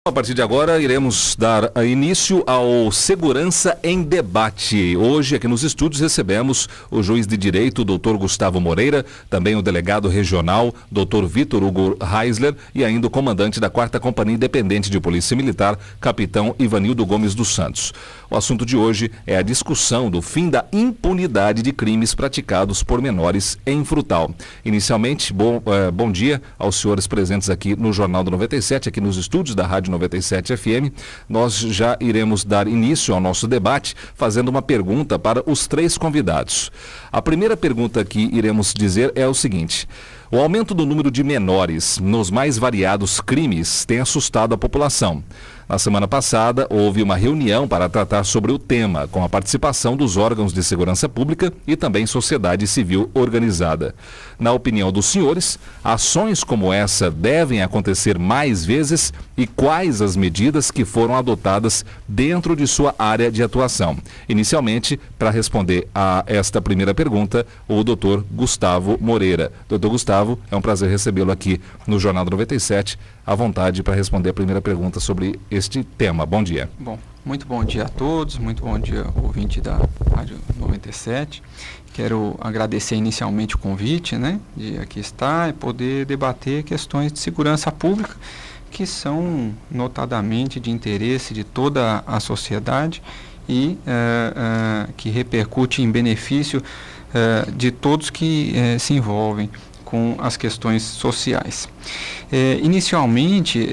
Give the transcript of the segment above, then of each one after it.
A partir de agora, iremos dar início ao Segurança em Debate. Hoje, aqui nos estúdios, recebemos o juiz de direito, Dr. Gustavo Moreira, também o delegado regional, Dr. Vitor Hugo Reisler, e ainda o comandante da 4ª Companhia Independente de Polícia Militar, Capitão Ivanildo Gomes dos Santos. O assunto de hoje é a discussão do fim da impunidade de crimes praticados por menores em Frutal. Inicialmente, bom dia aos senhores presentes aqui no Jornal do 97, aqui nos estúdios da Rádio 97 FM. Nós já iremos dar início ao nosso debate fazendo uma pergunta para os 3 convidados. A primeira pergunta que iremos dizer é o seguinte: o aumento do número de menores nos mais variados crimes tem assustado a população. Na semana passada, houve uma reunião para tratar sobre o tema, com a participação dos órgãos de segurança pública e também sociedade civil organizada. Na opinião dos senhores, ações como essa devem acontecer mais vezes e quais as medidas que foram adotadas dentro de sua área de atuação? Inicialmente, para responder a esta primeira pergunta, o Dr. Gustavo Moreira. Dr. Gustavo, é um prazer recebê-lo aqui no Jornal do 97. À vontade para responder a primeira pergunta sobre este tema. Bom dia. Bom, muito bom dia a todos, muito bom dia, ouvinte da Rádio 97. Quero agradecer inicialmente o convite, de aqui estar e poder debater questões de segurança pública, que são notadamente de interesse de toda a sociedade e que repercute em benefício de todos que se envolvem com as questões sociais. Inicialmente,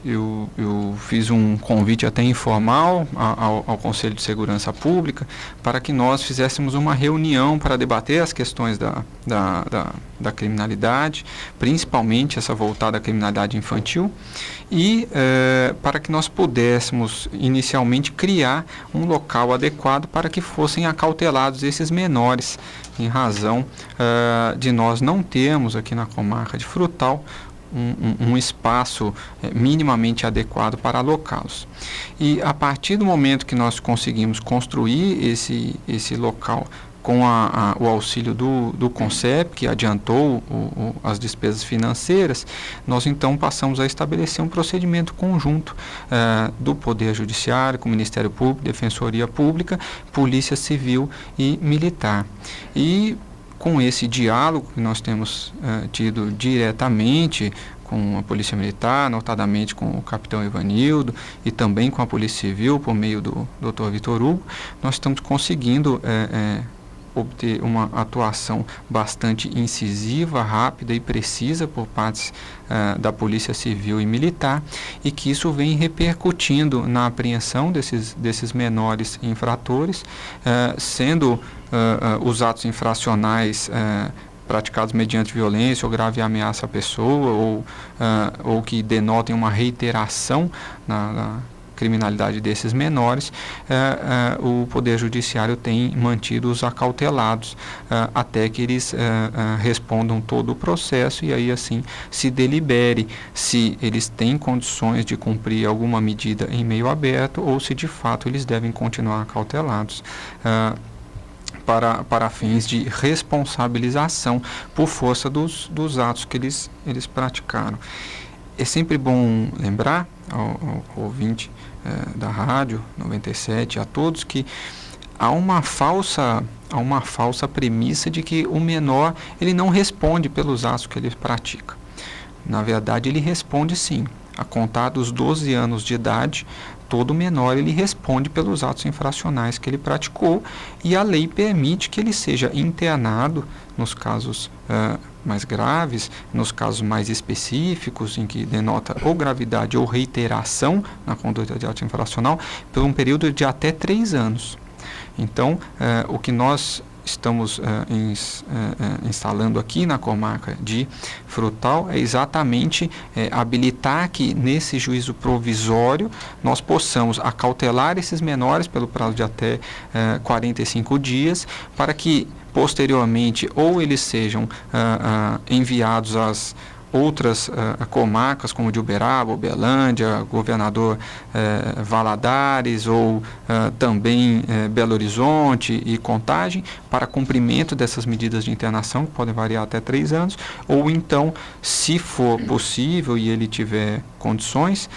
eu fiz um convite até informal ao Conselho de Segurança Pública para que nós fizéssemos uma reunião para debater as questões da criminalidade, principalmente essa voltada à criminalidade infantil, e para que nós pudéssemos inicialmente criar um local adequado para que fossem acautelados esses menores, em razão de nós não termos aqui na comarca de Frutal um espaço minimamente adequado para alocá-los. E a partir do momento que nós conseguimos construir esse local com o auxílio do CONCEP, que adiantou as despesas financeiras, nós então passamos a estabelecer um procedimento conjunto do Poder Judiciário, com o Ministério Público, Defensoria Pública, Polícia Civil e Militar. E com esse diálogo que nós temos tido diretamente com a Polícia Militar, notadamente com o Capitão Ivanildo e também com a Polícia Civil, por meio do Dr. Vitor Hugo, nós estamos conseguindo obter uma atuação bastante incisiva, rápida e precisa por partes da Polícia Civil e Militar, e que isso vem repercutindo na apreensão desses menores infratores, sendo os atos infracionais praticados mediante violência ou grave ameaça à pessoa, ou que denotem uma reiteração na criminalidade desses menores, o Poder Judiciário tem mantido os acautelados até que eles respondam todo o processo, e aí assim se delibere se eles têm condições de cumprir alguma medida em meio aberto ou se de fato eles devem continuar acautelados para fins de responsabilização por força dos atos que eles praticaram. É sempre bom lembrar ao ouvinte da Rádio 97, a todos, que há uma falsa premissa de que o menor ele não responde pelos atos que ele pratica. Na verdade, ele responde sim. A contar dos 12 anos de idade, todo menor ele responde pelos atos infracionais que ele praticou, e a lei permite que ele seja internado nos casos mais graves, nos casos mais específicos, em que denota ou gravidade ou reiteração na conduta de ato infracional, por um período de até 3 anos. Então, o que nós estamos instalando aqui na comarca de Frutal é exatamente habilitar que nesse juízo provisório nós possamos acautelar esses menores pelo prazo de até 45 dias, para que posteriormente ou eles sejam enviados outras comarcas, como de Uberaba, Uberlândia, Governador Valadares, ou também Belo Horizonte e Contagem, para cumprimento dessas medidas de internação, que podem variar até 3 anos, ou então, se for possível e ele tiver condições,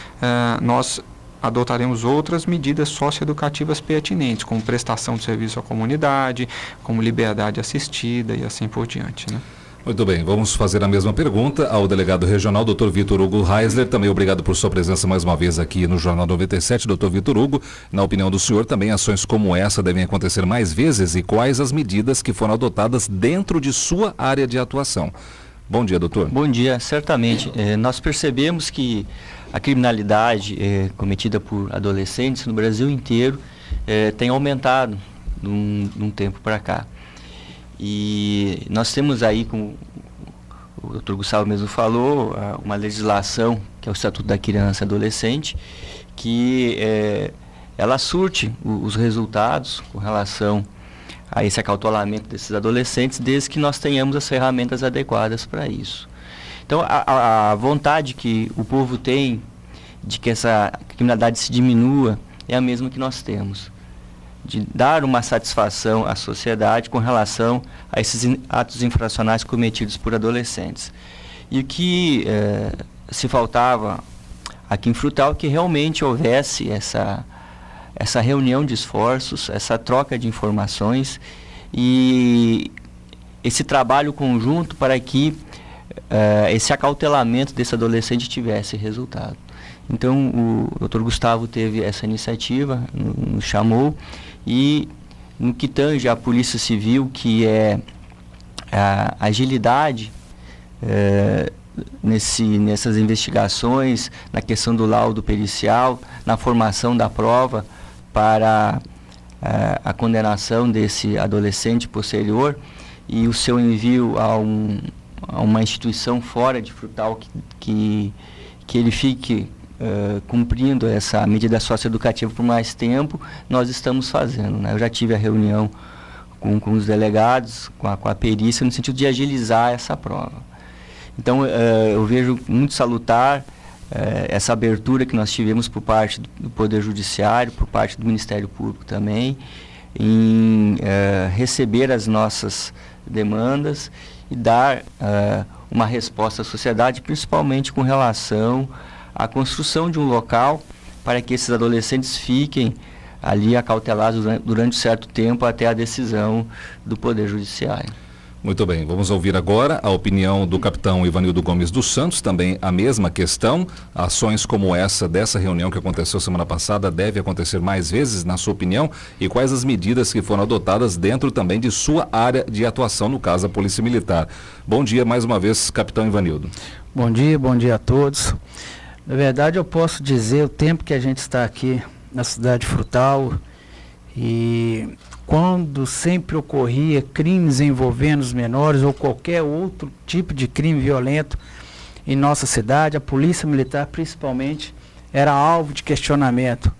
nós adotaremos outras medidas socioeducativas pertinentes, como prestação de serviço à comunidade, como liberdade assistida e assim por diante, né? Muito bem, vamos fazer a mesma pergunta ao delegado regional, Dr. Vitor Hugo Reisler. Também obrigado por sua presença mais uma vez aqui no Jornal 97, Dr. Vitor Hugo. Na opinião do senhor, também ações como essa devem acontecer mais vezes, e quais as medidas que foram adotadas dentro de sua área de atuação? Bom dia, doutor. Bom dia, certamente. Nós percebemos que a criminalidade cometida por adolescentes no Brasil inteiro tem aumentado de um tempo para cá. E nós temos aí, como o Dr. Gustavo mesmo falou, uma legislação, que é o Estatuto da Criança e Adolescente, que ela surte os resultados com relação a esse acautelamento desses adolescentes, desde que nós tenhamos as ferramentas adequadas para isso. Então, a vontade que o povo tem de que essa criminalidade se diminua é a mesma que nós temos, de dar uma satisfação à sociedade com relação a esses atos infracionais cometidos por adolescentes. E o que se faltava aqui em Frutal, que realmente houvesse essa reunião de esforços, essa troca de informações e esse trabalho conjunto para que esse acautelamento desse adolescente tivesse resultado. Então, o Dr. Gustavo teve essa iniciativa, nos chamou, e no que tange a Polícia Civil, que é a agilidade nessas investigações, na questão do laudo pericial, na formação da prova para a condenação desse adolescente posterior e o seu envio a uma instituição fora de Frutal que ele fique cumprindo essa medida socioeducativa por mais tempo, nós estamos fazendo, né? Eu já tive a reunião com os delegados, com a perícia, no sentido de agilizar essa prova. Então, eu vejo muito salutar essa abertura que nós tivemos por parte do Poder Judiciário, por parte do Ministério Público também, em receber as nossas demandas e dar uma resposta à sociedade, principalmente com relação à construção de um local para que esses adolescentes fiquem ali acautelados durante um certo tempo até a decisão do Poder Judiciário. Muito bem, vamos ouvir agora a opinião do capitão Ivanildo Gomes dos Santos, também a mesma questão. Ações como essa dessa reunião que aconteceu semana passada deve acontecer mais vezes, na sua opinião, e quais as medidas que foram adotadas dentro também de sua área de atuação, no caso a Polícia Militar. Bom dia mais uma vez, capitão Ivanildo. Bom dia a todos. Na verdade, eu posso dizer o tempo que a gente está aqui na cidade de Frutal, e quando sempre ocorria crimes envolvendo os menores ou qualquer outro tipo de crime violento em nossa cidade, a Polícia Militar principalmente era alvo de questionamento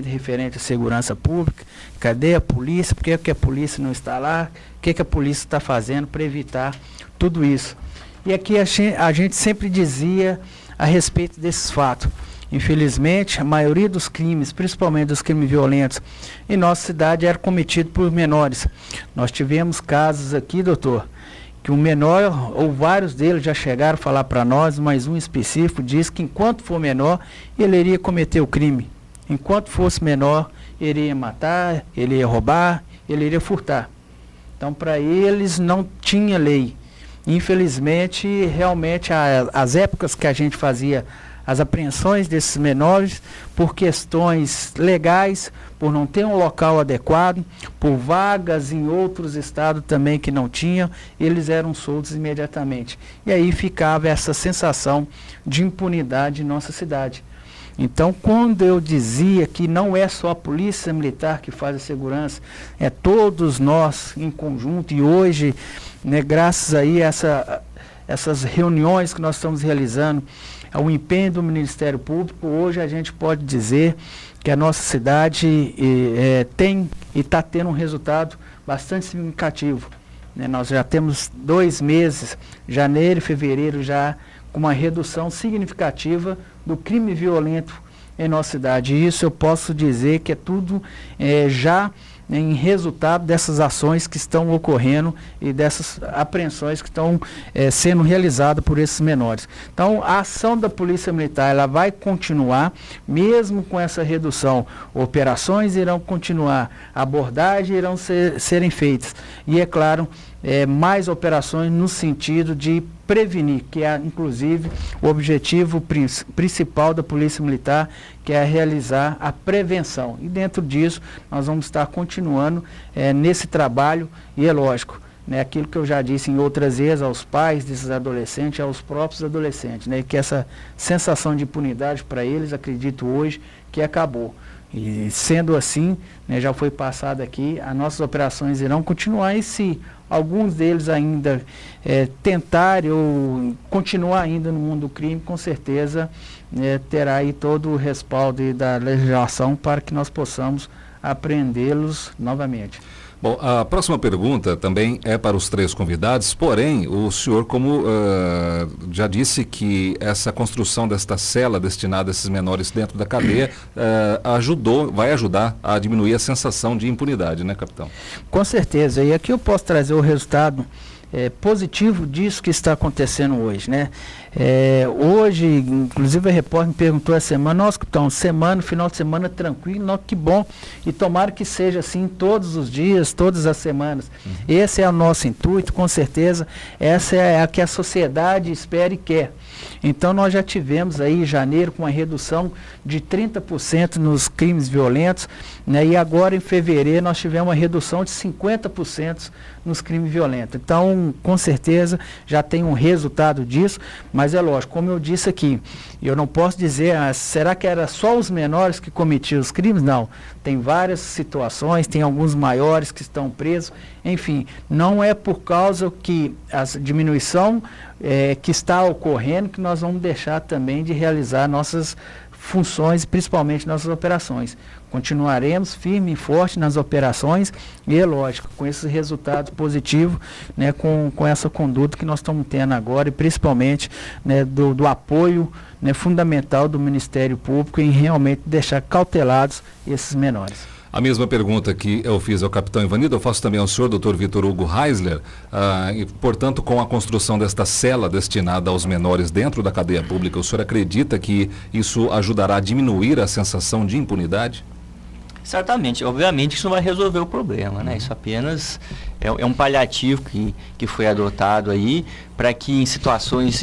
referente à segurança pública. Cadê a polícia? Por que a polícia não está lá? O que a polícia está fazendo para evitar tudo isso? E aqui a gente sempre dizia a respeito desses fatos. Infelizmente, a maioria dos crimes, principalmente dos crimes violentos, em nossa cidade era cometido por menores. Nós tivemos casos aqui, doutor, que um menor, ou vários deles já chegaram a falar para nós, mas um específico diz que enquanto for menor, ele iria cometer o crime. Enquanto fosse menor, ele iria matar, ele ia roubar, ele iria furtar. Então, para eles não tinha lei. Infelizmente, realmente, as épocas que a gente fazia as apreensões desses menores, por questões legais, por não ter um local adequado, por vagas em outros estados também que não tinham, eles eram soltos imediatamente. E aí ficava essa sensação de impunidade em nossa cidade. Então, quando eu dizia que não é só a Polícia Militar que faz a segurança, é todos nós em conjunto, e hoje, né, graças aí a essas reuniões que nós estamos realizando, ao empenho do Ministério Público, hoje a gente pode dizer que a nossa cidade tem e está tendo um resultado bastante significativo. né? Nós já temos 2 meses, janeiro e fevereiro, já com uma redução significativa do crime violento em nossa cidade. E isso eu posso dizer que é tudo já em resultado dessas ações que estão ocorrendo e dessas apreensões que estão sendo realizadas por esses menores. Então, a ação da Polícia Militar, ela vai continuar, mesmo com essa redução. Operações irão continuar, abordagens irão serem feitas. E, é claro, mais operações no sentido de prevenir, que é, inclusive, o objetivo principal da Polícia Militar, que é realizar a prevenção. E dentro disso, nós vamos estar continuando nesse trabalho, e é lógico, né, aquilo que eu já disse em outras vezes aos pais desses adolescentes, aos próprios adolescentes, né, que essa sensação de impunidade para eles, acredito hoje, que acabou. E sendo assim, né, já foi passado aqui, as nossas operações irão continuar, e se alguns deles ainda tentarem ou continuar ainda no mundo do crime, com certeza terá aí todo o respaldo da legislação para que nós possamos apreendê-los novamente. Bom, a próxima pergunta também é para os 3 convidados, porém, o senhor, como já disse que essa construção desta cela destinada a esses menores dentro da cadeia vai ajudar a diminuir a sensação de impunidade, né, capitão? Com certeza, e aqui eu posso trazer o resultado positivo disso que está acontecendo hoje, né? Hoje, inclusive a repórter me perguntou essa semana, nossa, capitão, final de semana tranquilo, não, que bom, e tomara que seja assim todos os dias, todas as semanas. Esse é o nosso intuito, com certeza, essa é a que a sociedade espera e quer. Então nós já tivemos aí em janeiro com uma redução de 30% nos crimes violentos, né, e agora em fevereiro nós tivemos uma redução de 50% nos crimes violentos. Então, com certeza, já tem um resultado disso, mas é lógico, como eu disse aqui, eu não posso dizer, será que era só os menores que cometiam os crimes? Não, tem várias situações, tem alguns maiores que estão presos, enfim, não é por causa que a diminuição que está ocorrendo que nós vamos deixar também de realizar nossas funções, principalmente nossas operações. Continuaremos firme e forte nas operações e, é lógico, com esses resultados positivos, né, com essa conduta que nós estamos tendo agora e principalmente, né, do apoio, né, fundamental do Ministério Público em realmente deixar cautelados esses menores. A mesma pergunta que eu fiz ao capitão Ivanildo, eu faço também ao senhor, doutor Vitor Hugo Heisler, e, portanto, com a construção desta cela destinada aos menores dentro da cadeia pública, o senhor acredita que isso ajudará a diminuir a sensação de impunidade? Certamente, obviamente isso não vai resolver o problema, né? Isso apenas é um paliativo que foi adotado aí para que em situações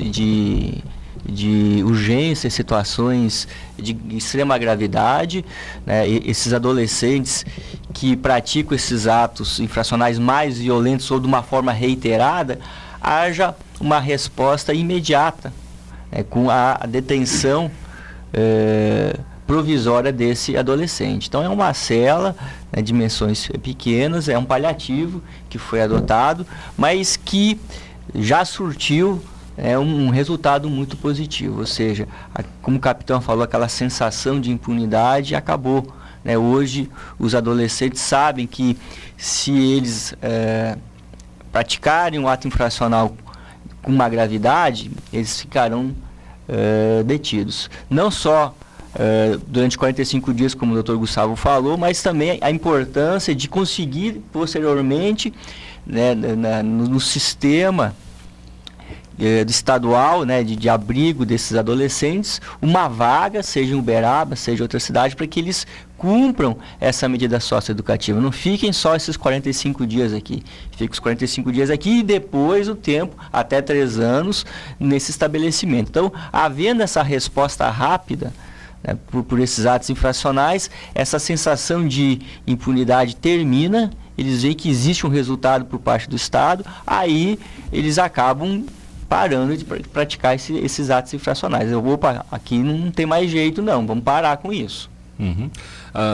de urgência, situações de extrema gravidade, né, esses adolescentes que praticam esses atos infracionais mais violentos ou de uma forma reiterada, haja uma resposta imediata, né, com a detenção provisória desse adolescente. Então é uma cela, né, dimensões pequenas, é um paliativo que foi adotado, mas que já surtiu um resultado muito positivo, ou seja, como o capitão falou, aquela sensação de impunidade acabou, né? Hoje os adolescentes sabem que se eles praticarem um ato infracional com uma gravidade, eles ficarão detidos. Não só durante 45 dias, como o Dr. Gustavo falou, mas também a importância de conseguir posteriormente, né, no sistema do estadual, né, de abrigo desses adolescentes, uma vaga, seja em Uberaba, seja em outra cidade, para que eles cumpram essa medida socioeducativa. Não fiquem só esses 45 dias aqui. Fiquem os 45 dias aqui e depois o tempo, até 3 anos, nesse estabelecimento. Então, havendo essa resposta rápida, né, por esses atos infracionais, essa sensação de impunidade termina, eles veem que existe um resultado por parte do Estado, aí eles acabam parando de praticar esses atos infracionais. Opa, aqui não tem mais jeito não, vamos parar com isso.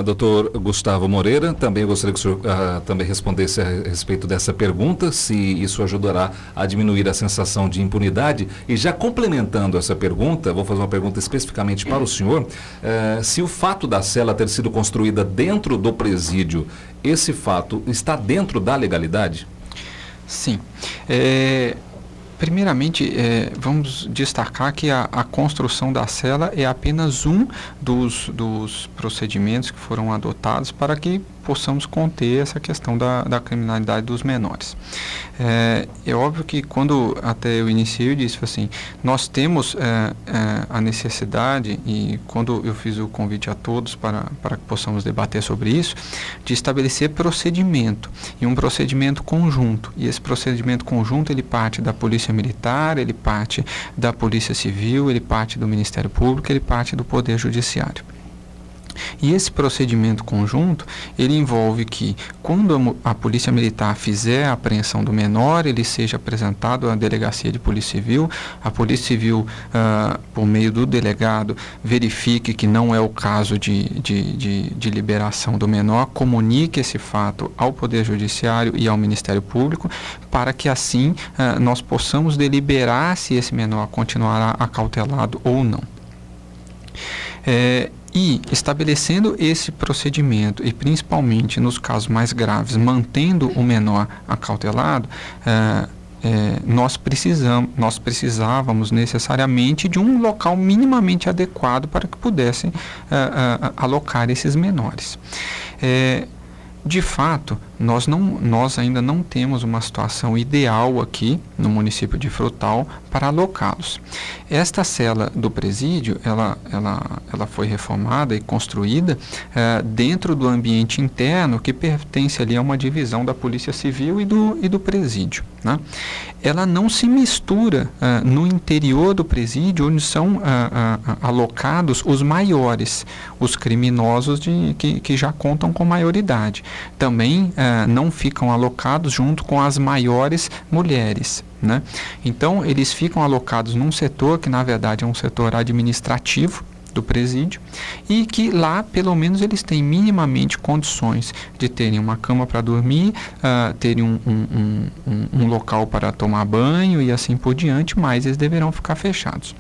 Doutor Gustavo Moreira, também gostaria que o senhor também respondesse a respeito dessa pergunta, se isso ajudará a diminuir a sensação de impunidade. E já complementando essa pergunta, vou fazer uma pergunta especificamente para o senhor, se o fato da cela ter sido construída dentro do presídio, esse fato está dentro da legalidade? Sim. Primeiramente, vamos destacar que a construção da cela é apenas um dos procedimentos que foram adotados para que possamos conter essa questão da criminalidade dos menores. É óbvio que quando até eu iniciei, eu disse assim, nós temos a necessidade, e quando eu fiz o convite a todos para que possamos debater sobre isso, de estabelecer procedimento, e um procedimento conjunto. E esse procedimento conjunto, ele parte da Polícia Militar, ele parte da Polícia Civil, ele parte do Ministério Público, ele parte do Poder Judiciário. E esse procedimento conjunto, ele envolve que, quando a Polícia Militar fizer a apreensão do menor, ele seja apresentado à Delegacia de Polícia Civil, a Polícia Civil, por meio do delegado, verifique que não é o caso de liberação do menor, comunique esse fato ao Poder Judiciário e ao Ministério Público, para que assim nós possamos deliberar se esse menor continuará acautelado ou não. E estabelecendo esse procedimento, e principalmente nos casos mais graves, mantendo o menor acautelado, nós precisávamos necessariamente de um local minimamente adequado para que pudessem alocar esses menores. De fato, nós ainda não temos uma situação ideal aqui no município de Frutal para alocá-los. Esta cela do presídio, ela foi reformada e construída dentro do ambiente interno que pertence ali a uma divisão da Polícia Civil e do presídio, né? Ela não se mistura no interior do presídio, onde são alocados os maiores, os criminosos que já contam com maioridade. Também não ficam alocados junto com as maiores mulheres, né? Então, eles ficam alocados num setor que, na verdade, é um setor administrativo do presídio, e que lá, pelo menos, eles têm minimamente condições de terem uma cama para dormir, terem um local para tomar banho e assim por diante, mas eles deverão ficar fechados.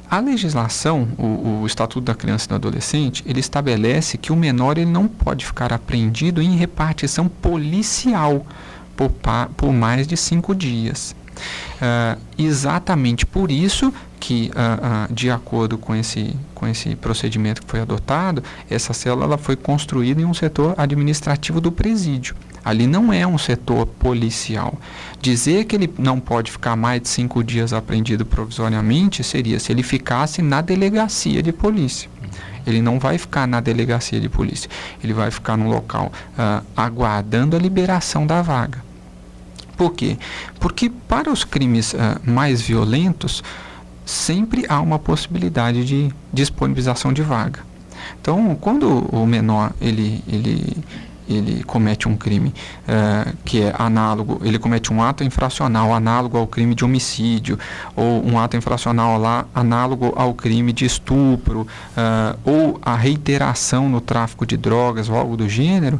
A legislação, o Estatuto da Criança e do Adolescente, ele estabelece que o menor ele não pode ficar apreendido em repartição policial por mais de 5 dias. Exatamente por isso que, de acordo com esse procedimento que foi adotado, essa cela ela foi construída em um setor administrativo do presídio. Ali não é um setor policial. Dizer que ele não pode ficar mais de 5 dias apreendido provisoriamente seria se ele ficasse na delegacia de polícia. Ele não vai ficar na delegacia de polícia. Ele vai ficar no local aguardando a liberação da vaga. Por quê? Porque para os crimes mais violentos, sempre há uma possibilidade de disponibilização de vaga. Então, quando o menor ele comete um crime que é análogo, ele comete um ato infracional análogo ao crime de homicídio, ou um ato infracional análogo ao crime de estupro, ou a reiteração no tráfico de drogas ou algo do gênero,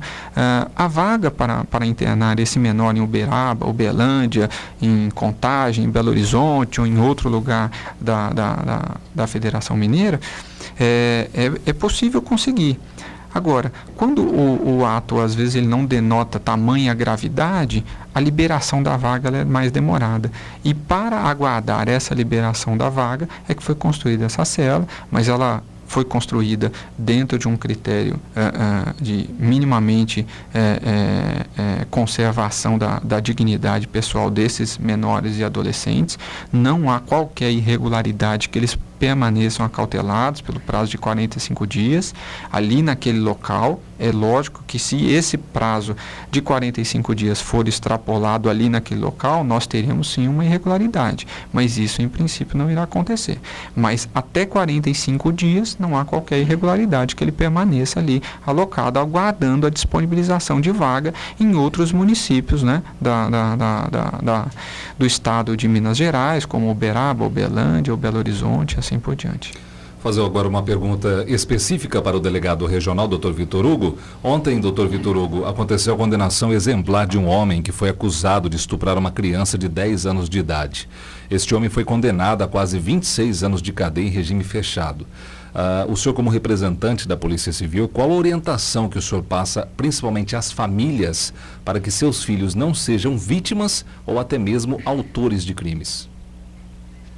a vaga para internar esse menor em Uberaba, Uberlândia, em Contagem, em Belo Horizonte ou em outro lugar da Federação Mineira, é possível conseguir. Agora, quando o ato, às vezes, ele não denota tamanha gravidade, a liberação da vaga ela é mais demorada. E para aguardar essa liberação da vaga é que foi construída essa cela, mas ela foi construída dentro de um critério de minimamente conservação da dignidade pessoal desses menores e adolescentes. Não há qualquer irregularidade que eles permaneçam acautelados pelo prazo de 45 dias ali naquele local. É lógico que se esse prazo de 45 dias for extrapolado ali naquele local, nós teremos sim uma irregularidade, mas isso em princípio não irá acontecer. Mas até 45 dias não há qualquer irregularidade que ele permaneça ali alocado, aguardando a disponibilização de vaga em outros municípios, né, do estado de Minas Gerais, como Uberaba, Uberlândia ou Belo Horizonte, assim por diante. Fazer agora uma pergunta específica para o delegado regional, Dr. Vitor Hugo. Ontem, Dr. Vitor Hugo, aconteceu a condenação exemplar de um homem que foi acusado de estuprar uma criança de 10 anos de idade. Este homem foi condenado a quase 26 anos de cadeia em regime fechado. O senhor, como representante da Polícia Civil, qual a orientação que o senhor passa, principalmente às famílias, para que seus filhos não sejam vítimas ou até mesmo autores de crimes?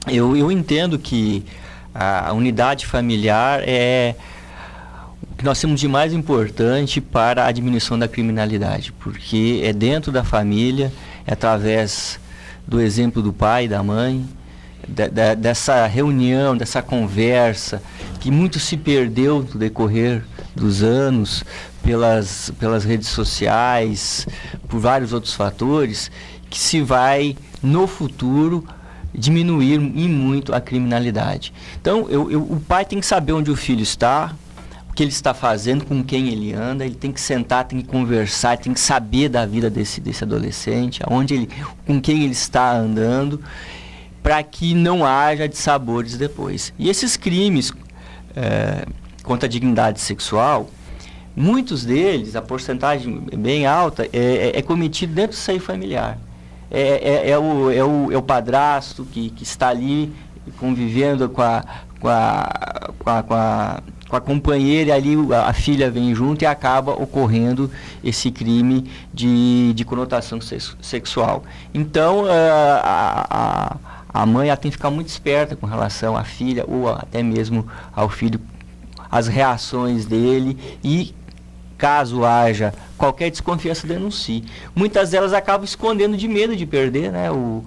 Eu entendo que a unidade familiar é o que nós temos de mais importante para a diminuição da criminalidade, porque é dentro da família, é através do exemplo do pai e da mãe, dessa reunião, dessa conversa, que muito se perdeu no decorrer dos anos, pelas redes sociais, por vários outros fatores, que se vai, no futuro, diminuir e muito a criminalidade. Então, o pai tem que saber onde o filho está, o que ele está fazendo, com quem ele anda, ele tem que sentar, tem que conversar, tem que saber da vida desse adolescente, com quem ele está andando, para que não haja dissabores depois. E esses crimes contra a dignidade sexual, muitos deles, a porcentagem bem alta, é cometido dentro do seio familiar. É o padrasto que está ali convivendo com a companheira, e ali a filha vem junto e acaba ocorrendo esse crime de conotação sexual. Então, a mãe tem que ficar muito esperta com relação à filha ou até mesmo ao filho, as reações dele, e caso haja qualquer desconfiança, denuncie. Muitas delas acabam escondendo de medo de perder, né, o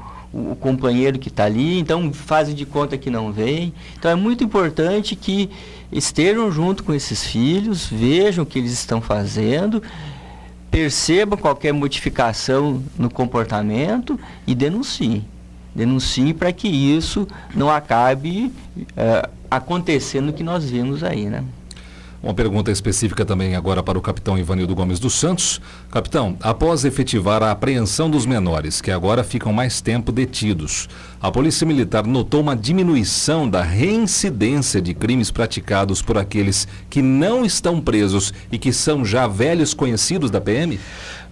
companheiro que está ali, então fazem de conta que não vem. Então é muito importante que estejam junto com esses filhos, vejam o que eles estão fazendo, percebam qualquer modificação no comportamento e denunciem. Denuncie para que isso não acabe acontecendo o que nós vimos aí, né? Uma pergunta específica também agora para o capitão Ivanildo Gomes dos Santos. Capitão, após efetivar a apreensão dos menores, que agora ficam mais tempo detidos, a Polícia Militar notou uma diminuição da reincidência de crimes praticados por aqueles que não estão presos e que são já velhos conhecidos da PM?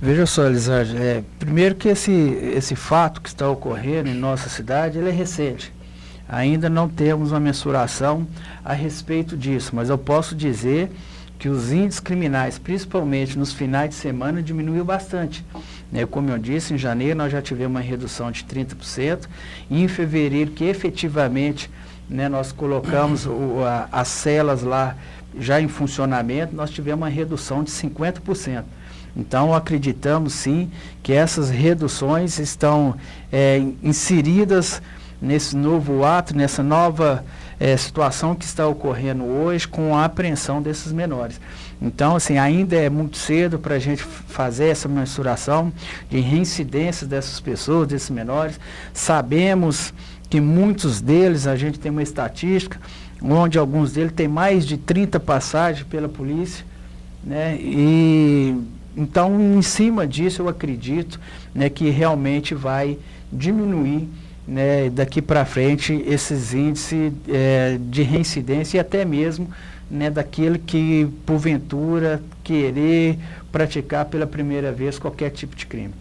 Veja só, Elizardo, primeiro que esse fato que está ocorrendo em nossa cidade, ele é recente. Ainda não temos uma mensuração a respeito disso, mas eu posso dizer que os índices criminais, principalmente nos finais de semana, diminuiu bastante. Como eu disse, em janeiro nós já tivemos uma redução de 30%, e em fevereiro, que efetivamente nós colocamos as celas lá já em funcionamento, nós tivemos uma redução de 50%. Então, acreditamos sim que essas reduções estão inseridas nesse novo ato, nessa nova situação que está ocorrendo hoje com a apreensão desses menores. Então, assim, ainda é muito cedo para a gente fazer essa mensuração de reincidências dessas pessoas, desses menores. Sabemos que muitos deles, a gente tem uma estatística, onde alguns deles têm mais de 30 passagens pela polícia, né? E então, em cima disso, eu acredito, né, que realmente vai diminuir, né, daqui para frente esses índices de reincidência, e até mesmo, né, daquele que porventura querer praticar pela primeira vez qualquer tipo de crime.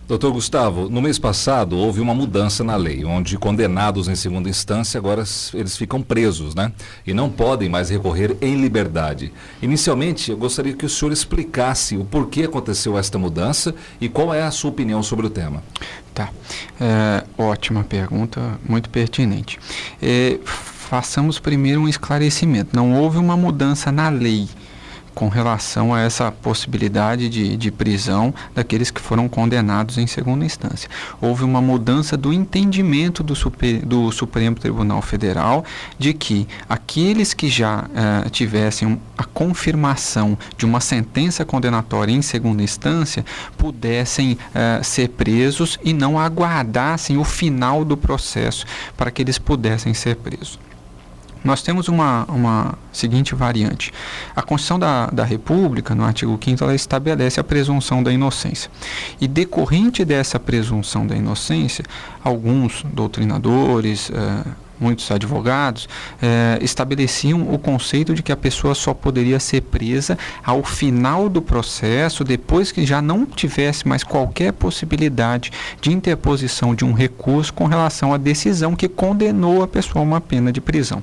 Doutor Gustavo, no mês passado houve uma mudança na lei, onde condenados em segunda instância agora eles ficam presos, né? E não podem mais recorrer em liberdade. Inicialmente, eu gostaria que o senhor explicasse o porquê aconteceu esta mudança e qual é a sua opinião sobre o tema. Tá, ótima pergunta, muito pertinente. Façamos primeiro um esclarecimento. Não houve uma mudança na lei com relação a essa possibilidade de prisão daqueles que foram condenados em segunda instância. Houve uma mudança do entendimento do Supremo Tribunal Federal de que aqueles que já tivessem a confirmação de uma sentença condenatória em segunda instância pudessem ser presos e não aguardassem o final do processo para que eles pudessem ser presos. Nós temos uma seguinte variante. A Constituição da República, no artigo 5º, ela estabelece a presunção da inocência. E decorrente dessa presunção da inocência, alguns doutrinadores, muitos advogados estabeleciam o conceito de que a pessoa só poderia ser presa ao final do processo, depois que já não tivesse mais qualquer possibilidade de interposição de um recurso com relação à decisão que condenou a pessoa a uma pena de prisão.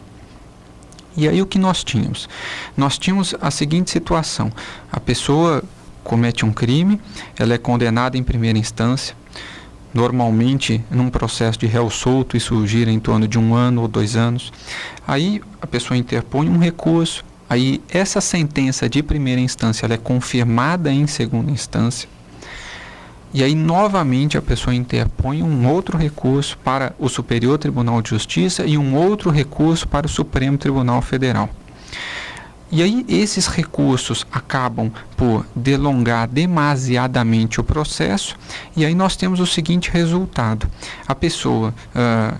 E aí o que nós tínhamos? Nós tínhamos a seguinte situação: a pessoa comete um crime, ela é condenada em primeira instância. Normalmente, num processo de réu solto, isso gira em torno de 1 ano ou 2 anos. Aí a pessoa interpõe um recurso, aí essa sentença de primeira instância ela é confirmada em segunda instância. E aí, novamente, a pessoa interpõe um outro recurso para o Superior Tribunal de Justiça e um outro recurso para o Supremo Tribunal Federal. E aí esses recursos acabam por delongar demasiadamente o processo, e aí nós temos o seguinte resultado: a pessoa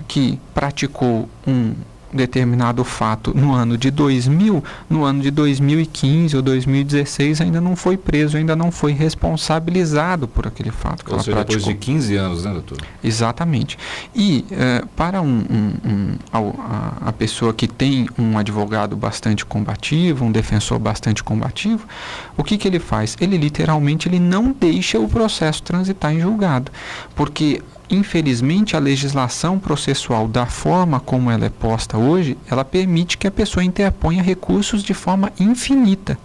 que praticou um determinado fato no ano de 2000, no ano de 2015 ou 2016 ainda não foi preso, ainda não foi responsabilizado por aquele fato que ela praticou. Depois de 15 anos, né, doutor? Exatamente. E para a pessoa que tem um advogado bastante combativo, um defensor bastante combativo, o que ele faz? Ele literalmente não deixa o processo transitar em julgado, porque infelizmente, a legislação processual, da forma como ela é posta hoje, ela permite que a pessoa interponha recursos de forma infinita.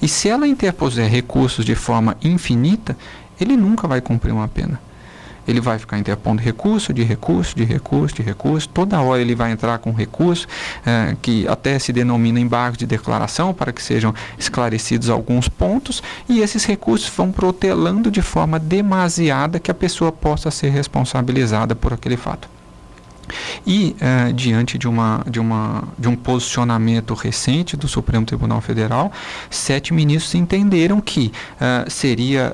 E se ela interpuser recursos de forma infinita, ele nunca vai cumprir uma pena. Ele vai ficar interpondo recurso, toda hora ele vai entrar com recurso, que até se denomina embargo de declaração, para que sejam esclarecidos alguns pontos, e esses recursos vão protelando de forma demasiada que a pessoa possa ser responsabilizada por aquele fato. E diante de um posicionamento recente do Supremo Tribunal Federal, 7 ministros entenderam que seria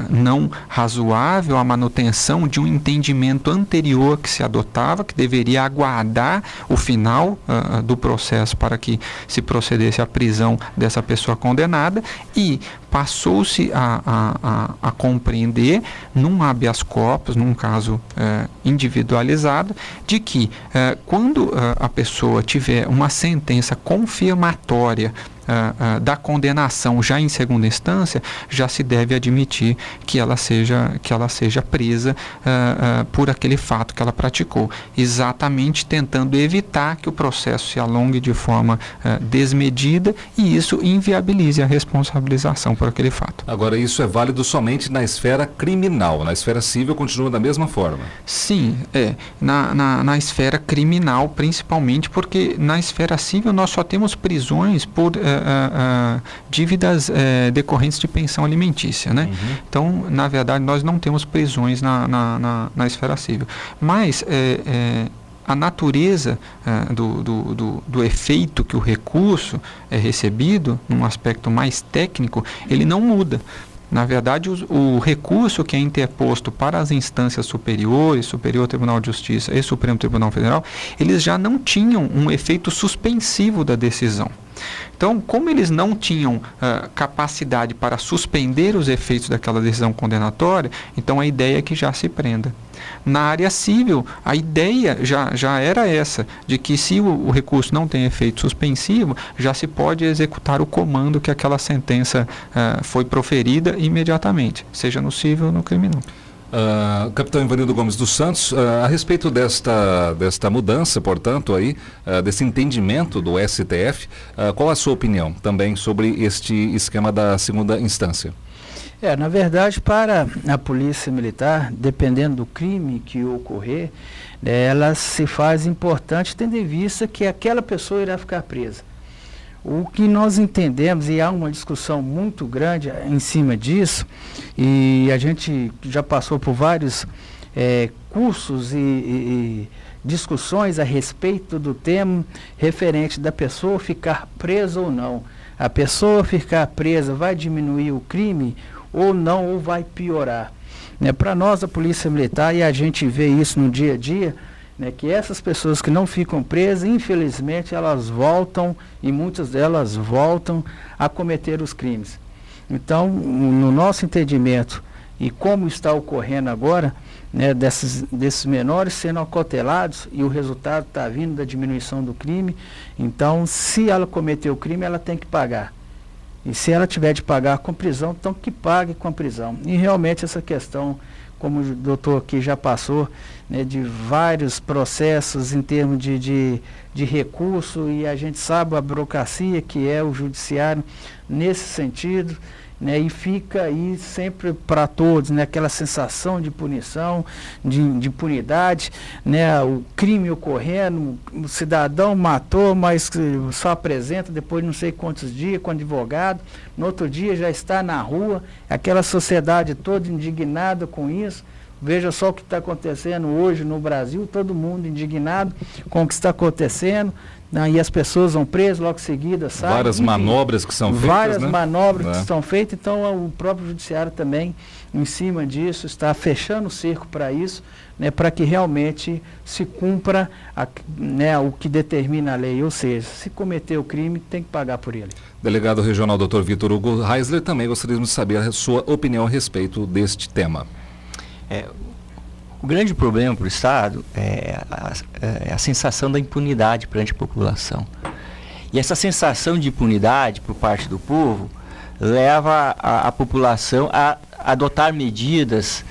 não razoável a manutenção de um entendimento anterior que se adotava, que deveria aguardar o final do processo para que se procedesse à prisão dessa pessoa condenada, e passou-se a compreender, num habeas corpus, num caso individualizado, de que quando a pessoa tiver uma sentença confirmatória da condenação já em segunda instância, já se deve admitir que ela seja presa por aquele fato que ela praticou, exatamente tentando evitar que o processo se alongue de forma desmedida e isso inviabilize a responsabilização por aquele fato. Agora, isso é válido somente na esfera criminal, na esfera civil continua da mesma forma? Sim, na esfera criminal principalmente, porque na esfera civil nós só temos prisões por dívidas decorrentes de pensão alimentícia, né? Uhum. Então, na verdade, nós não temos prisões na esfera civil. Mas a natureza do efeito que o recurso é recebido, num aspecto mais técnico, ele não muda. Na verdade, o recurso que é interposto para as instâncias superiores, Superior Tribunal de Justiça e Supremo Tribunal Federal, eles já não tinham um efeito suspensivo da decisão. Então, como eles não tinham capacidade para suspender os efeitos daquela decisão condenatória, então a ideia é que já se prenda. Na área civil, a ideia já era essa, de que se o recurso não tem efeito suspensivo, já se pode executar o comando que aquela sentença foi proferida imediatamente, seja no civil ou no criminal. Capitão Ivanildo Gomes dos Santos, a respeito desta mudança, portanto, aí, desse entendimento do STF, qual a sua opinião também sobre este esquema da segunda instância? Na verdade, para a Polícia Militar, dependendo do crime que ocorrer, ela se faz importante, tendo em vista que aquela pessoa irá ficar presa. O que nós entendemos, e há uma discussão muito grande em cima disso, e a gente já passou por vários cursos e discussões a respeito do tema referente da pessoa ficar presa ou não. A pessoa ficar presa vai diminuir o crime ou não, ou vai piorar. Para nós, a Polícia Militar, e a gente vê isso no dia a dia, que essas pessoas que não ficam presas, infelizmente, elas voltam, e muitas delas voltam a cometer os crimes. Então, no nosso entendimento, e como está ocorrendo agora, né, desses menores sendo acotelados, e o resultado está vindo da diminuição do crime. Então, se ela cometeu o crime, ela tem que pagar. E se ela tiver de pagar com prisão, então que pague com a prisão. E realmente essa questão, como o doutor aqui já passou, né, de vários processos em termos de recurso, e a gente sabe a burocracia que é o judiciário nesse sentido, né, e fica aí sempre para todos, né, aquela sensação de punição, de impunidade, né, o crime ocorrendo, o cidadão matou, mas só apresenta depois de não sei quantos dias com advogado, no outro dia já está na rua, aquela sociedade toda indignada com isso. Veja só o que está acontecendo hoje no Brasil, todo mundo indignado com o que está acontecendo, né, e as pessoas vão presas, logo em seguida saem. Várias enfim, manobras que são feitas, várias né? manobras que são feitas, então o próprio judiciário também, em cima disso, está fechando o cerco para isso, né, para que realmente se cumpra né, o que determina a lei, ou seja, se cometer o crime, tem que pagar por ele. Delegado Regional Dr. Vitor Hugo Reisler, também gostaríamos de saber a sua opinião a respeito deste tema. O grande problema para o Estado é a sensação da impunidade perante a população. E essa sensação de impunidade por parte do povo leva a população a adotar medidas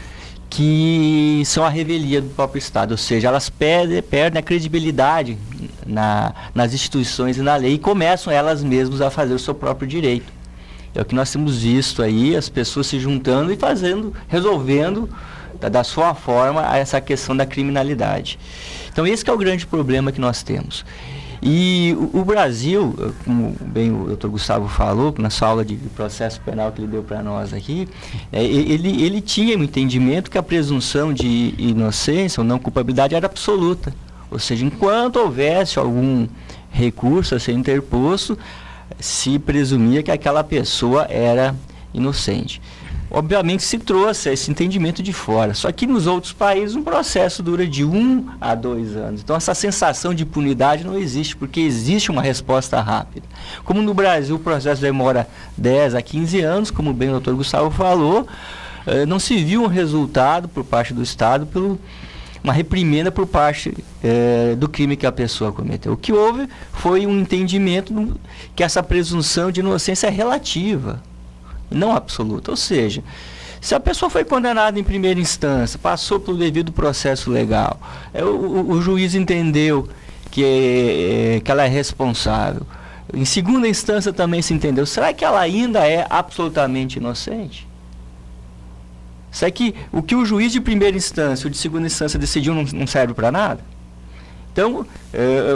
que são a revelia do próprio Estado, ou seja, elas perdem a credibilidade nas instituições e na lei e começam elas mesmas a fazer o seu próprio direito. É o que nós temos visto aí, as pessoas se juntando e resolvendo da sua forma essa questão da criminalidade. Então esse que é o grande problema que nós temos. E o Brasil, como bem o Dr. Gustavo falou, na sua aula de processo penal que ele deu para nós aqui, ele tinha um entendimento que a presunção de inocência ou não culpabilidade era absoluta. Ou seja, enquanto houvesse algum recurso a ser interposto, se presumia que aquela pessoa era inocente. Obviamente se trouxe esse entendimento de fora, só que nos outros países um processo dura de 1 a 2 anos. Então essa sensação de impunidade não existe, porque existe uma resposta rápida. Como no Brasil o processo demora 10 a 15 anos, como bem o Dr. Gustavo falou, não se viu um resultado por parte do Estado uma reprimenda por parte do crime que a pessoa cometeu. O que houve foi um entendimento que essa presunção de inocência é relativa, não absoluta. Ou seja, se a pessoa foi condenada em primeira instância, passou pelo devido processo legal, o juiz entendeu que ela é responsável, em segunda instância também se entendeu, será que ela ainda é absolutamente inocente? Será que o que o juiz de primeira instância ou de segunda instância decidiu não serve para nada? Então,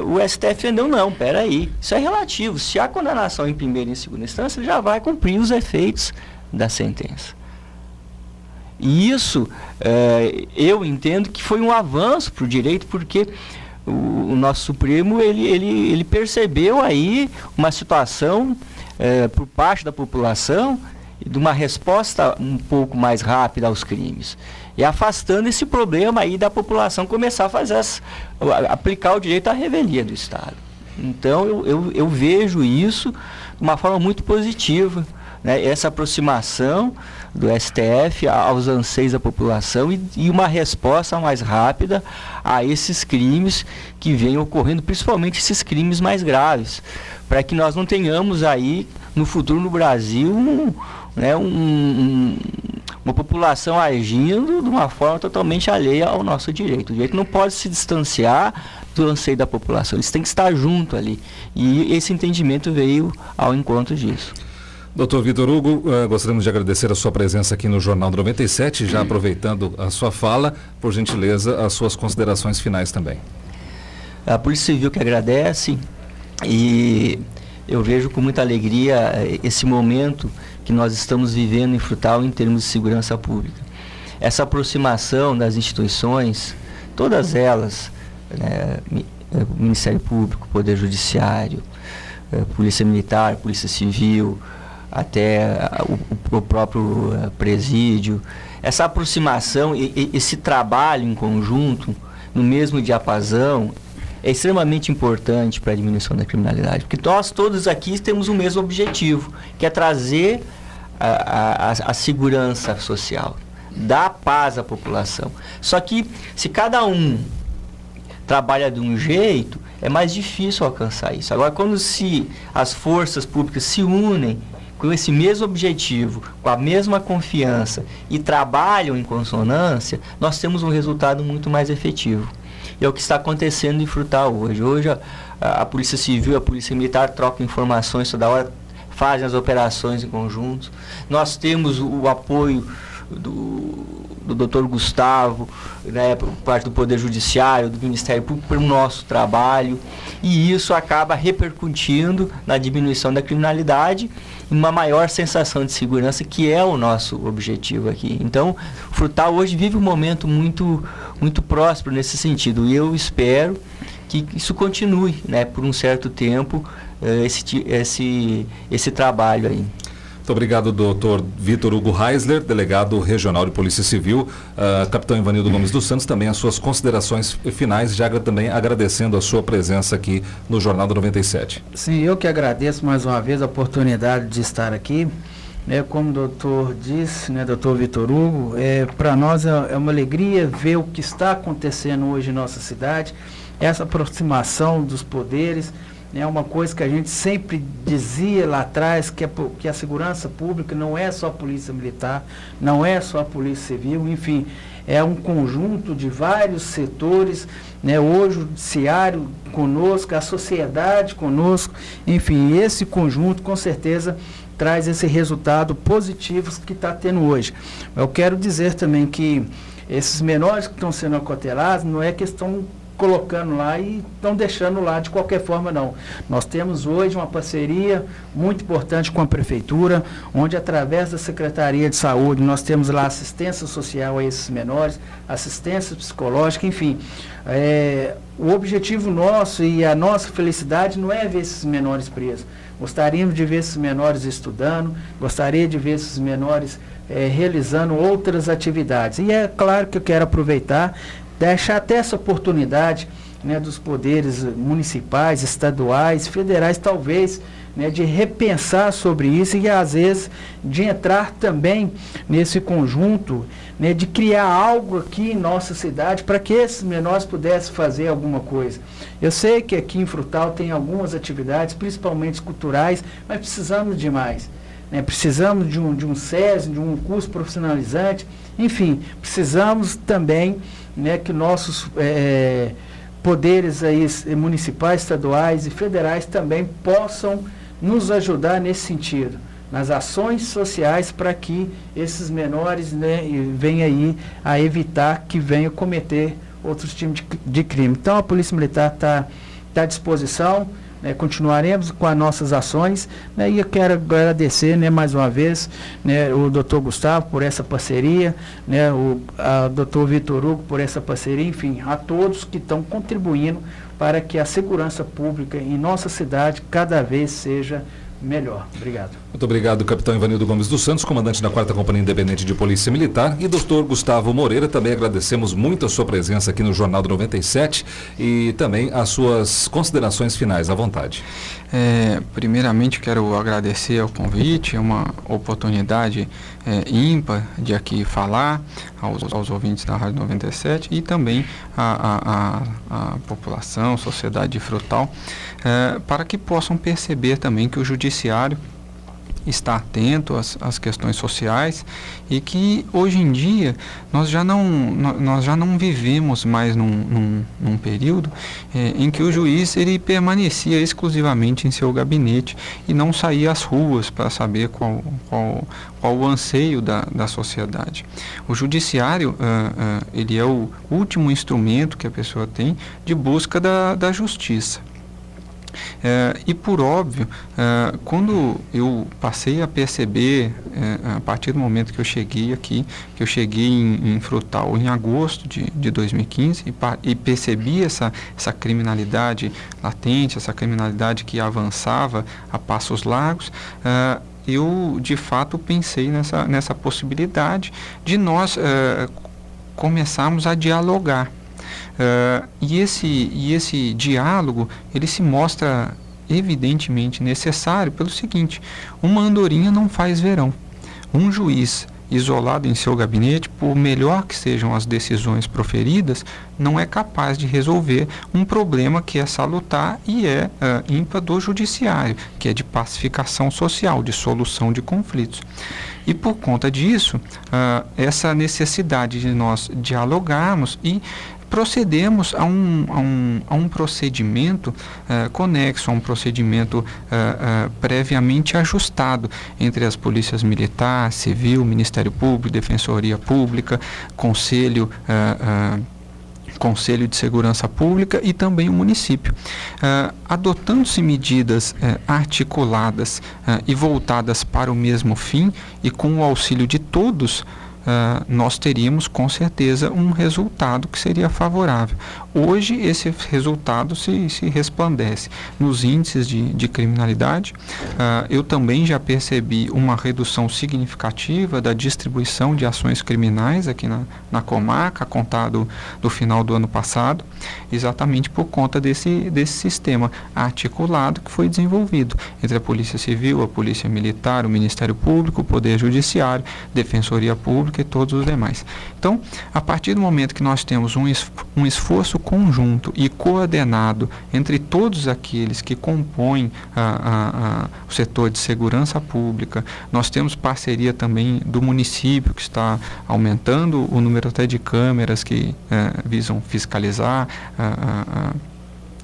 o STF entendeu, não, peraí, isso é relativo. Se há condenação em primeira e em segunda instância, ele já vai cumprir os efeitos da sentença. E isso, eu entendo que foi um avanço para o direito, porque o nosso Supremo, ele percebeu aí uma situação por parte da população de uma resposta um pouco mais rápida aos crimes. E afastando esse problema aí da população começar a aplicar o direito à revelia do Estado. Então eu vejo isso de uma forma muito positiva, né? Essa aproximação do STF aos anseios da população e uma resposta mais rápida a esses crimes que vêm ocorrendo, principalmente esses crimes mais graves, para que nós não tenhamos aí no futuro no Brasil uma população agindo de uma forma totalmente alheia ao nosso direito. O direito não pode se distanciar do anseio da população, eles têm que estar junto ali. E esse entendimento veio ao encontro disso. Doutor Vitor Hugo, gostaríamos de agradecer a sua presença aqui no Jornal do 97, já aproveitando a sua fala, por gentileza, as suas considerações finais também. A Polícia Civil que agradece, e eu vejo com muita alegria esse momento que nós estamos vivendo em Frutal em termos de segurança pública. Essa aproximação das instituições, todas elas, Ministério Público, Poder Judiciário, Polícia Militar, Polícia Civil, até o próprio presídio, essa aproximação e esse trabalho em conjunto, no mesmo diapasão, é extremamente importante para a diminuição da criminalidade, porque nós todos aqui temos o mesmo objetivo, que é trazer a segurança social, dá paz à população. Só que se cada um trabalha de um jeito, é mais difícil alcançar isso. Agora, quando as forças públicas se unem com esse mesmo objetivo, com a mesma confiança e trabalham em consonância, nós temos um resultado muito mais efetivo. E é o que está acontecendo em Frutal hoje. Hoje a Polícia Civil e a Polícia Militar trocam informações toda hora, fazem as operações em conjunto. Nós temos o apoio do Dr. Gustavo, né, por parte do Poder Judiciário, do Ministério Público, pelo nosso trabalho, e isso acaba repercutindo na diminuição da criminalidade e uma maior sensação de segurança, que é o nosso objetivo aqui. Então, Frutal hoje vive um momento muito, muito próspero nesse sentido, e eu espero que isso continue, né, por um certo tempo, esse trabalho aí. Muito obrigado, doutor Vitor Hugo Reisler, delegado regional de Polícia Civil. Capitão Ivanildo Gomes dos Santos, também as suas considerações finais, já também agradecendo a sua presença aqui no Jornal do 97. Sim, eu que agradeço mais uma vez a oportunidade de estar aqui. Como o doutor disse, né, doutor Vitor Hugo, para nós é uma alegria ver o que está acontecendo hoje em nossa cidade, essa aproximação dos poderes. É uma coisa que a gente sempre dizia lá atrás, que a segurança pública não é só a polícia militar, não é só a polícia civil, enfim, é um conjunto de vários setores, né? Hoje o judiciário conosco, a sociedade conosco, enfim, esse conjunto com certeza traz esse resultado positivo que está tendo hoje. Eu quero dizer também que esses menores que estão sendo acotelados, não é que estão colocando lá e estão deixando lá de qualquer forma, não. Nós temos hoje uma parceria muito importante com a Prefeitura, onde através da Secretaria de Saúde nós temos lá assistência social a esses menores, assistência psicológica, enfim. O objetivo nosso e a nossa felicidade não é ver esses menores presos. Gostaríamos de ver esses menores estudando, gostaria de ver esses menores realizando outras atividades. E é claro que eu quero aproveitar, deixar até essa oportunidade, né, dos poderes municipais, estaduais, federais, talvez, né, de repensar sobre isso e, às vezes, de entrar também nesse conjunto, né, de criar algo aqui em nossa cidade para que esses menores pudessem fazer alguma coisa. Eu sei que aqui em Frutal tem algumas atividades, principalmente culturais, mas precisamos de mais. Precisamos de um SESI, de um curso profissionalizante, enfim, precisamos também, né, que nossos poderes aí, municipais, estaduais e federais também possam nos ajudar nesse sentido, nas ações sociais, para que esses menores, né, venham aí a evitar que venham cometer outros tipos de crime. Então a Polícia Militar está à disposição. Continuaremos com as nossas ações, né, e eu quero agradecer, né, mais uma vez, né, o doutor Gustavo por essa parceria, né, o doutor Vitor Hugo por essa parceria, enfim, a todos que estão contribuindo para que a segurança pública em nossa cidade cada vez seja melhor. Obrigado. Muito obrigado, capitão Ivanildo Gomes dos Santos, comandante da 4ª Companhia Independente de Polícia Militar, e doutor Gustavo Moreira. Também agradecemos muito a sua presença aqui no Jornal do 97 e também as suas considerações finais, à vontade. Primeiramente, quero agradecer ao convite, é uma oportunidade ímpar de aqui falar aos ouvintes da Rádio 97 e também a população, sociedade de Frutal, para que possam perceber também que o Judiciário está atento às questões sociais e que hoje em dia nós já não vivemos mais num período em que o juiz ele permanecia exclusivamente em seu gabinete e não saía às ruas para saber qual o anseio da sociedade. O judiciário ele é o último instrumento que a pessoa tem de busca da justiça. E por óbvio, quando eu passei a perceber, a partir do momento que eu cheguei aqui, que eu cheguei em Frutal em agosto de 2015 e percebi essa criminalidade latente, essa criminalidade que avançava a passos largos, eu de fato pensei nessa possibilidade de nós começarmos a dialogar. E esse diálogo ele se mostra evidentemente necessário pelo seguinte: uma andorinha não faz verão. Um juiz isolado em seu gabinete, por melhor que sejam as decisões proferidas, não é capaz de resolver um problema que é salutar e é ímpar do judiciário, que é de pacificação social, de solução de conflitos. E por conta disso, essa necessidade de nós dialogarmos e procedemos a um procedimento conexo, a um procedimento previamente ajustado entre as polícias militar, civil, Ministério Público, Defensoria Pública, Conselho de Segurança Pública e também o município. Adotando-se medidas articuladas e voltadas para o mesmo fim e com o auxílio de todos, nós teríamos com certeza um resultado que seria favorável. Hoje esse resultado se resplandece nos índices de criminalidade. Eu também já percebi uma redução significativa da distribuição de ações criminais aqui na comarca, a contar do final do ano passado, exatamente por conta desse sistema articulado que foi desenvolvido entre a Polícia Civil, a Polícia Militar, o Ministério Público, o Poder Judiciário, Defensoria Pública e todos os demais. Então, a partir do momento que nós temos um esforço conjunto e coordenado entre todos aqueles que compõem o setor de segurança pública, nós temos parceria também do município, que está aumentando o número até de câmeras que visam fiscalizar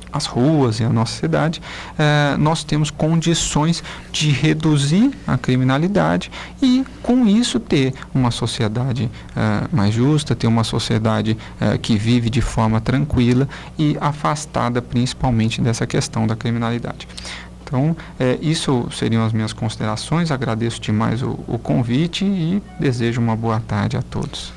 as ruas e a nossa cidade, nós temos condições de reduzir a criminalidade e, com isso, ter uma sociedade mais justa, ter uma sociedade que vive de forma tranquila e afastada principalmente dessa questão da criminalidade. Então, isso seriam as minhas considerações. Agradeço demais o convite e desejo uma boa tarde a todos.